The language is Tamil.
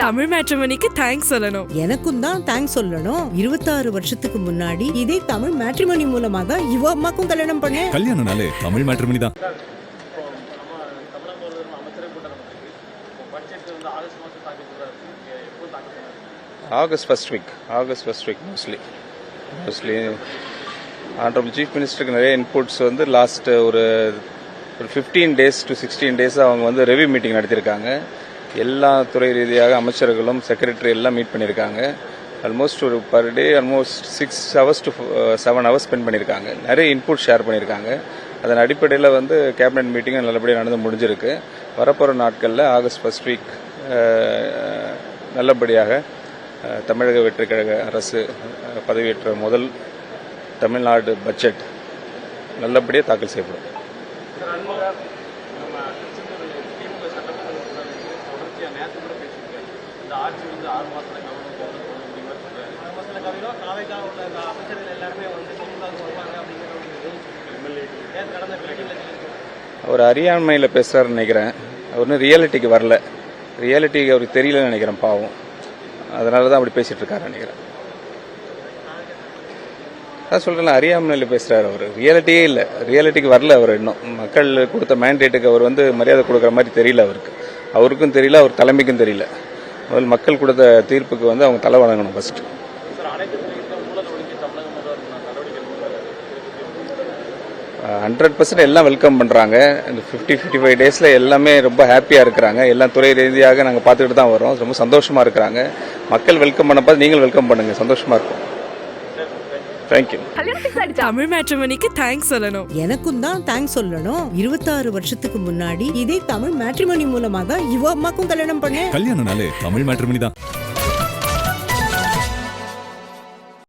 தமிழ் மேட்ரிமோனிக்கு தேங்க்ஸ் சொல்லணும். எனக்கும் தான் தேங்க்ஸ் சொல்லணும். 26 வருஷத்துக்கு முன்னாடி இதே தமிழ் மேட்ரிமோனி மூலமா தான் இவ அம்மாக்கும் கல்யாணம் பண்ணேன். கல்யாணம்னாலே தமிழ் மேட்ரிமோனி தான். August first week mostly honourable chief மினிஸ்டருக்கு நிறைய இன்புட்ஸ் வந்து லாஸ்ட் ஒரு 15 days to 16 days அவங்க வந்து ரெவ்யூ மீட்டிங் நடத்தியிருக்காங்க. எல்லா துறை ரீதியாக அமைச்சர்களும் செக்ரட்டரி எல்லாம் மீட் பண்ணியிருக்காங்க. ஆல்மோஸ்ட் ஒரு per day almost 6 hours to 7 hours spend பண்ணியிருக்காங்க. நிறைய இன்புட் ஷேர் பண்ணியிருக்காங்க. அதன் அடிப்படையில் வந்து கேபினட் மீட்டிங்கும் நல்லபடியாக நடந்து முடிஞ்சிருக்கு. வரப்போகிற நாட்களில் ஆகஸ்ட் ஃபர்ஸ்ட் வீக் நல்லபடியாக தமிழக வெற்றிக் கழக அரசு பதவியேற்ற முதல் தமிழ்நாடு பட்ஜெட் நல்லபடியாக தாக்கல் செய்யப்படும். அவர் அறியாமையில் பேசுறாருன்னு நினைக்கிறேன். அவர் இன்னும் ரியாலிட்டிக்கு வரல. ரியாலிட்டிக்கு அவருக்கு தெரியலன்னு நினைக்கிறேன். பாவம், அதனால தான் அப்படி பேசிட்டு இருக்காரு நினைக்கிறேன். அதான் சொல்றேன், அறியாமையில் பேசுறாரு. அவர் ரியாலிட்டியே இல்லை, ரியாலிட்டிக்கு வரல. அவர் இன்னும் மக்கள் கொடுத்த மேண்டேட்டுக்கு அவர் வந்து மரியாதை கொடுக்குற மாதிரி தெரியல. அவருக்கும் தெரியல, அவர் தலைமைக்கும் தெரியல. முதல் மக்கள் கொடுத்த தீர்ப்புக்கு வந்து அவங்க தலை வணங்கணும் ஃபர்ஸ்ட். 100% எல்லாம் வெல்கம் பண்றாங்க. இந்த 50-55 டேஸ்ல எல்லாமே ரொம்ப ஹாப்பியா இருக்கிறாங்க. எல்லாம் துறை ரீதியாக நாங்கள் பார்த்துக்கிட்டு தான் வரோம். ரொம்ப சந்தோஷமா இருக்கிறாங்க. மக்கள் வெல்கம் பண்ணப்போ நீங்கள் வெல்கம் பண்ணுங்க, சந்தோஷமா இருக்கும். தேங்க்யூ. தமிழ் மேட்ரிமோனிக்கு தேங்க்ஸ் சொல்லணும். எனக்கும் தான் தேங்க்ஸ் சொல்லணும். 26 வருஷத்துக்கு முன்னாடி இதே தமிழ் மேட்ரிமோனி மூலமா தான் இவ அம்மாக்கும் கல்யாணம் பண்ணேன். கல்யாணம்னாலே தமிழ் மேட்ரிமோனி தான்.